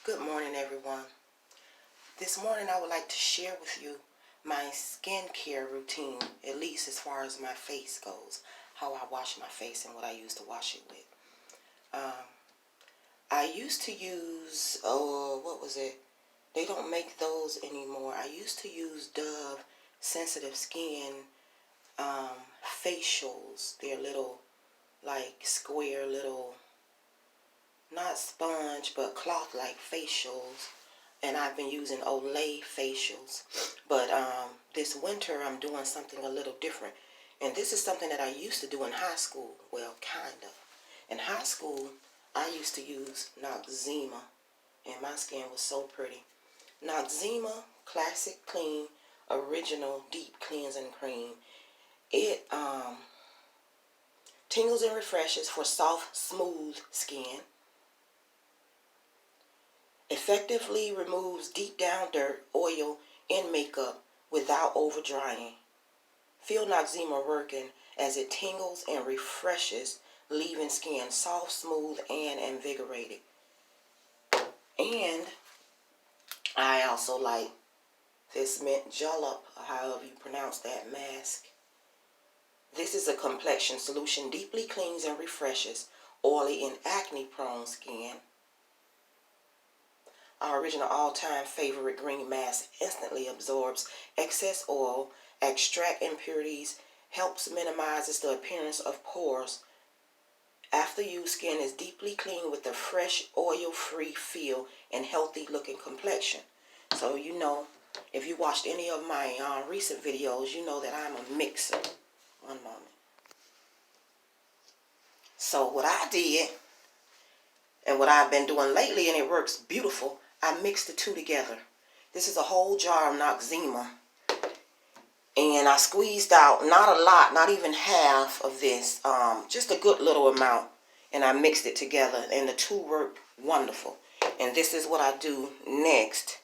Good morning, everyone. This morning I would like to share with you my skincare routine, at least as far as my face goes, how I wash my face and what I use to wash it with. I used to use, what was it? They don't make those anymore. I used to use Dove Sensitive Skin facials. They're little, like square little, not sponge, but cloth-like facials. And I've been using Olay facials. But this winter I'm doing something a little different. And this is something that I used to do in high school. Well, kind of. In high school, I used to use Noxzema. And my skin was so pretty. Noxzema Classic Clean Original Deep Cleansing Cream. It tingles and refreshes for soft, smooth skin. Effectively removes deep down dirt, oil, and makeup without over drying. Feel Noxzema working as it tingles and refreshes, leaving skin soft, smooth, and invigorated. And I also like this mint Julep, however you pronounce that, mask. This is a complexion solution, deeply cleans and refreshes oily and acne-prone skin. Our original all-time favorite green mask instantly absorbs excess oil, extracts impurities, helps minimizes the appearance of pores. After use, skin is deeply clean with a fresh, oil-free feel and healthy-looking complexion. So you know, if you watched any of my recent videos, you know that I'm a mixer. One moment. So what I did, and what I've been doing lately, and it works beautiful, I mixed the two together. This is a whole jar of Noxzema. And I squeezed out, not a lot, not even half of this, just a good little amount. And I mixed it together, and the two work wonderful. And this is what I do next.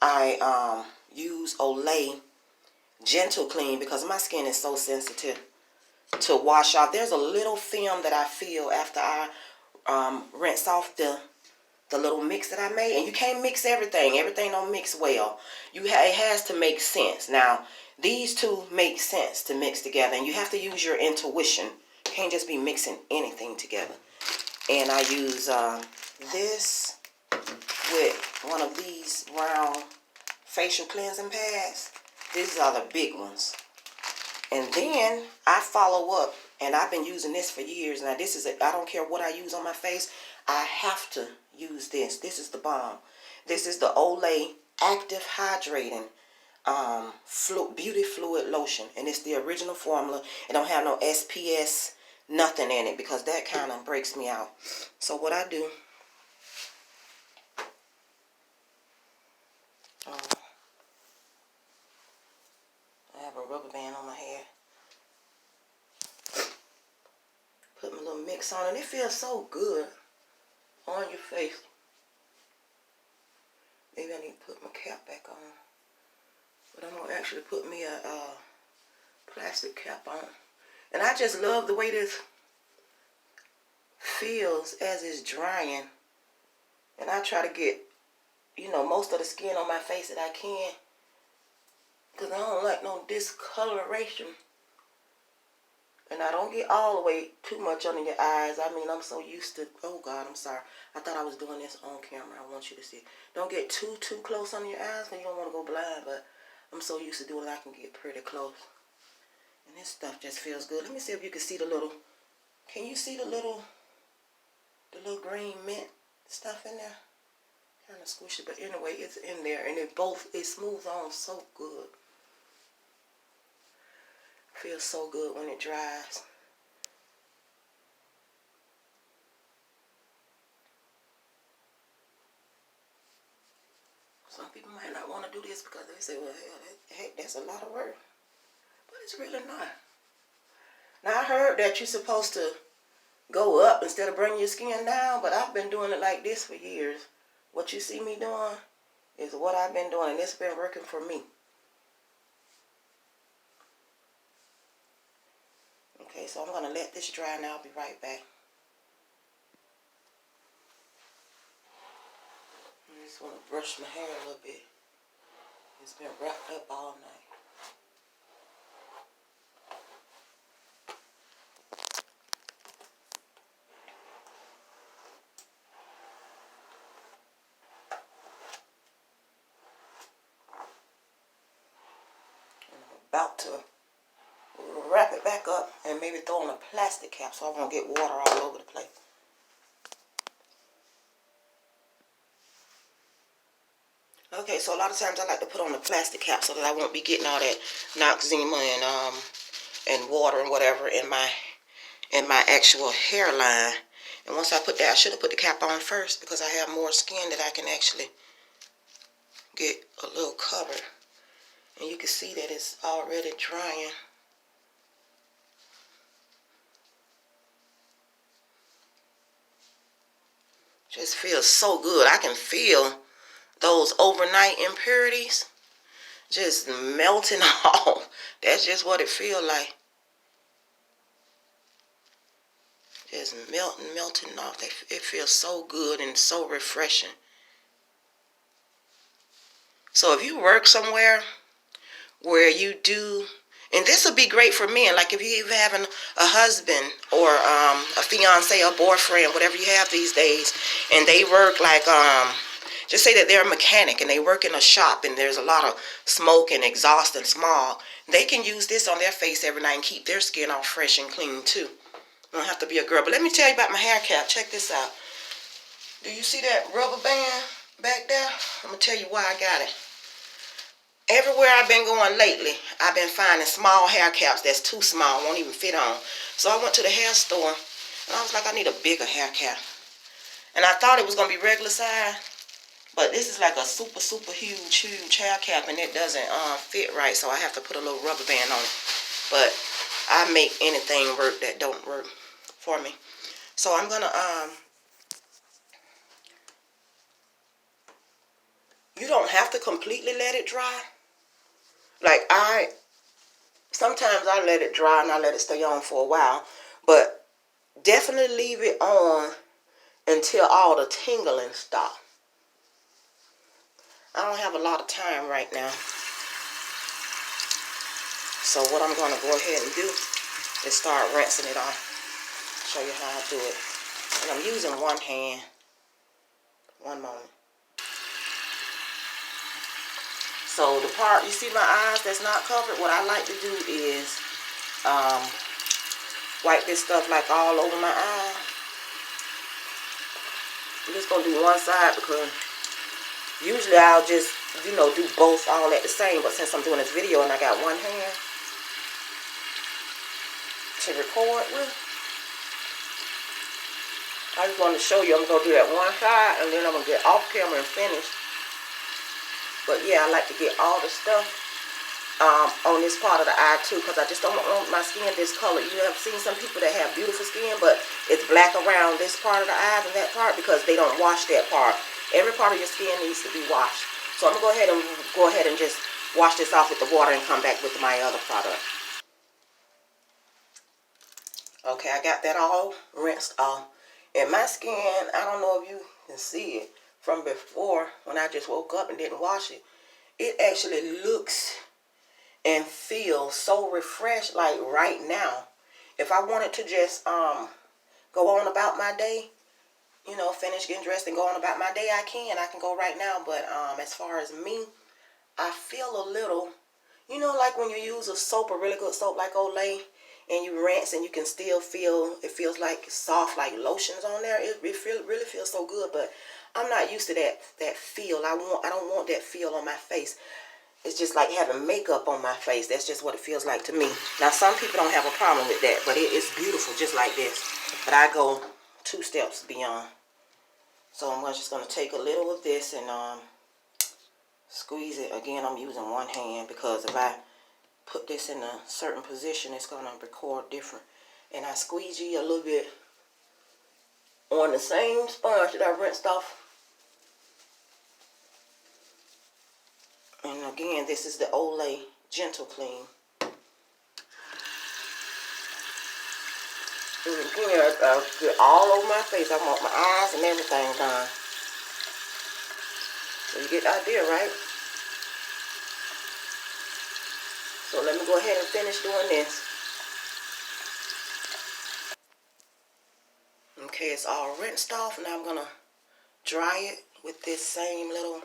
I use Olay Gentle Clean because my skin is so sensitive to wash off. There's a little film that I feel after I rinse off the little mix that I made. And you can't mix everything. Everything don't mix well. It has to make sense. Now, these two make sense to mix together. And you have to use your intuition. You can't just be mixing anything together. And I use this with one of these round facial cleansing pads. These are the big ones. And then I follow up, and I've been using this for years. Now this is I don't care what I use on my face, I have to use this. This is the bomb. This is the Olay Active Hydrating Beauty Fluid Lotion, and it's the original formula. It don't have no SPS, nothing in it, because that kind of breaks me out. So what I do, I have a rubber band on my hair. Put my little mix on, and it feels so good on your face. Maybe I need to put my cap back on. But I'm going to actually put me a plastic cap on. And I just love the way this feels as it's drying. And I try to get, you know, most of the skin on my face that I can. Because I don't like no discoloration. And I don't get all the way too much under your eyes. I mean, I'm so used to, oh God, I'm sorry. I thought I was doing this on camera. I want you to see. Don't get too close under your eyes because you don't want to go blind. But I'm so used to doing it, I can get pretty close. And this stuff just feels good. Let me see if you can see the little, can you see the little green mint stuff in there? Kind of squishy, but anyway, it's in there. And it smooths on so good. Feels so good when it dries. Some people might not want to do this because they say, well, heck, that's a lot of work. But it's really not. Now, I heard that you're supposed to go up instead of bringing your skin down, but I've been doing it like this for years. What you see me doing is what I've been doing, and it's been working for me. Okay, so I'm going to let this dry now. I'll be right back. just want to brush my hair a little bit. It's been wrapped up all night. And I'm about to wrap it back up and maybe throw on a plastic cap so I won't get water all over the place. Okay, so a lot of times I like to put on a plastic cap so that I won't be getting all that Noxzema and water and whatever in my actual hairline. And once I put that, I should have put the cap on first because I have more skin that I can actually get a little covered. And you can see that it's already drying. Just feels so good. I can feel those overnight impurities just melting off. That's just what it feels like. Just melting off. It feels so good and so refreshing. So if you work somewhere where you do, and this would be great for men, like if you're having a husband or a fiance or boyfriend, whatever you have these days, and they work like, just say that they're a mechanic and they work in a shop and there's a lot of smoke and exhaust and smog, they can use this on their face every night and keep their skin all fresh and clean too. You don't have to be a girl. But let me tell you about my hair cap. Check this out. Do you see that rubber band back there? I'm going to tell you why I got it. Everywhere I've been going lately, I've been finding small hair caps that's too small, won't even fit on. So I went to the hair store, and I was like, I need a bigger hair cap. And I thought it was going to be regular size, but this is like a super huge hair cap, and it doesn't fit right, so I have to put a little rubber band on it. But I make anything work that don't work for me. So I'm going to, you don't have to completely let it dry. Like sometimes I let it dry and I let it stay on for a while, but definitely leave it on until all the tingling stops. I don't have a lot of time right now. So what I'm going to go ahead and do is start rinsing it off. Show you how I do it. And I'm using one hand. One moment. So the part, you see my eyes that's not covered, what I like to do is wipe this stuff like all over my eyes. I'm just going to do one side because usually I'll just, do both all at the same. But since I'm doing this video and I got one hand to record with, I just wanted to show you I'm going to do that one side and then I'm going to get off camera and finish. But yeah, I like to get all the stuff on this part of the eye too, because I just don't want my skin this color. You have seen some people that have beautiful skin, but it's black around this part of the eyes and that part because they don't wash that part. Every part of your skin needs to be washed. So I'm going to go ahead and just wash this off with the water and come back with my other product. Okay, I got that all rinsed off. And my skin, I don't know if you can see it, from before when I just woke up and didn't wash it, it actually looks and feels so refreshed like right now. If I wanted to just go on about my day, finish getting dressed and go on about my day, I can go right now. But as far as me, I feel a little, like when you use a soap, a really good soap like Olay, and you rinse and you can still feel, it feels like soft, like lotions on there. It really feels so good, but I'm not used to that feel. I don't want that feel on my face. It's just like having makeup on my face. That's just what it feels like to me. Now, some people don't have a problem with that, but it's beautiful just like this. But I go 2 steps beyond. So I'm just going to take a little of this and squeeze it. Again, I'm using one hand because if I put this in a certain position, it's going to record different. And I squeegee a little bit on the same sponge that I rinsed off. And again, this is the Olay Gentle Clean. And again, I get all over my face. I want my eyes and everything done. So you get the idea, right? So let me go ahead and finish doing this. Okay, it's all rinsed off. Now I'm going to dry it with this same little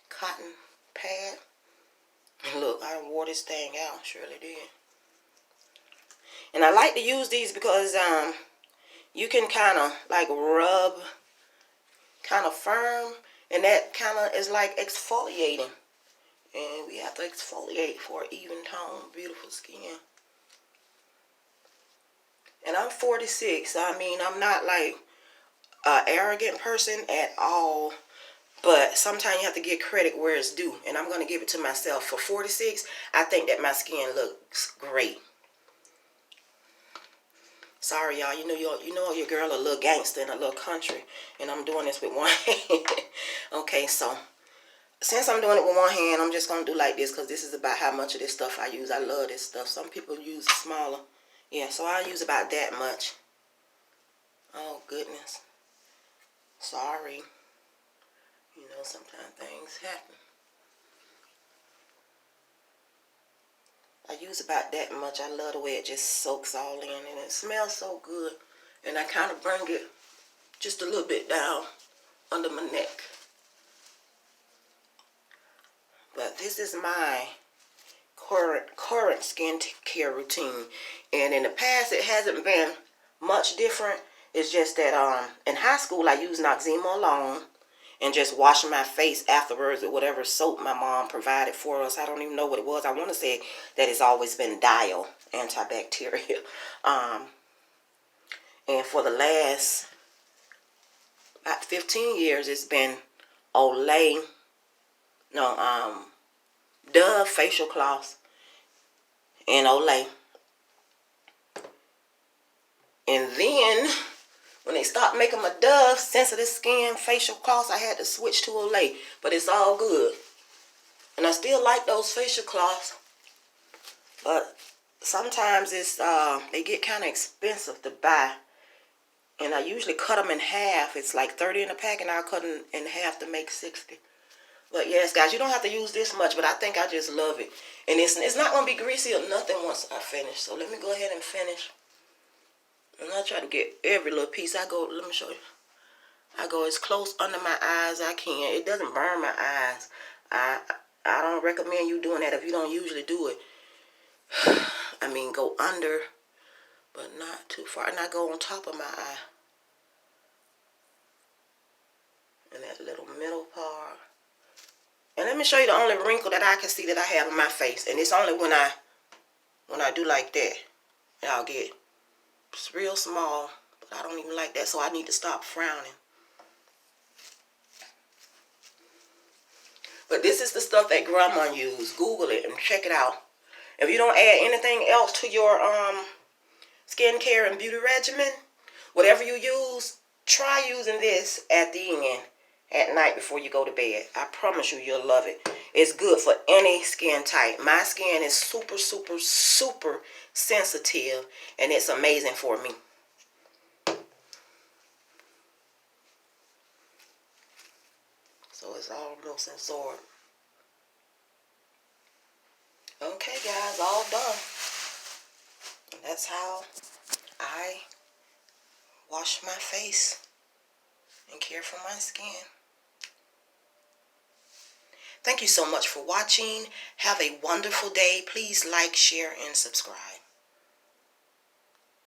cotton pad. And look, I wore this thing out. Surely did. And I like to use these because you can kind of like rub kind of firm. And that kind of is like exfoliating. And we have to exfoliate for even tone, beautiful skin. And I'm 46. I mean, I'm not like an arrogant person at all. But sometimes you have to give credit where it's due. And I'm going to give it to myself. For 46, I think that my skin looks great. Sorry, y'all. You know your girl a little gangster and a little country. And I'm doing this with one hand. Okay, so since I'm doing it with one hand, I'm just going to do like this. Because this is about how much of this stuff I use. I love this stuff. Some people use smaller. Yeah, so I use about that much. Oh, goodness. Sorry. You know, sometimes things happen. I use about that much. I love the way it just soaks all in. And it smells so good. And I kind of bring it just a little bit down under my neck. But this is my current skin care routine. And in the past, it hasn't been much different. It's just that in high school, I used Noxzema alone. And just washing my face afterwards with whatever soap my mom provided for us. I don't even know what it was. I want to say that it's always been Dial antibacterial. And for the last about 15 years, it's been Olay, Dove facial cloths and Olay. And then when they stopped making my Dove sensitive skin facial cloths, I had to switch to Olay. But it's all good. And I still like those facial cloths. But sometimes it's they get kind of expensive to buy. And I usually cut them in half. It's like 30 in a pack, and I'll cut them in half to make 60. But yes, guys, you don't have to use this much, but I think I just love it. And it's not going to be greasy or nothing once I finish. So let me go ahead and finish. And I try to get every little piece. Let me show you. I go as close under my eyes as I can. It doesn't burn my eyes. I don't recommend you doing that if you don't usually do it. I mean, go under, but not too far. And I go on top of my eye. And that little middle part. And let me show you the only wrinkle that I can see that I have on my face. And it's only when I do like that. And I'll get it's real small. But I don't even like that. So I need to stop frowning. But this is the stuff that Grandma used. Google it and check it out. If you don't add anything else to your skincare and beauty regimen, whatever you use, try using this at the end, at night before you go to bed. I promise you, you'll love it. It's good for any skin type. My skin is super, super, super sensitive, and it's amazing for me. So it's almost absorbed. Okay, guys, all done. And that's how I wash my face and care for my skin. Thank you so much for watching. Have a wonderful day. Please like, share, and subscribe.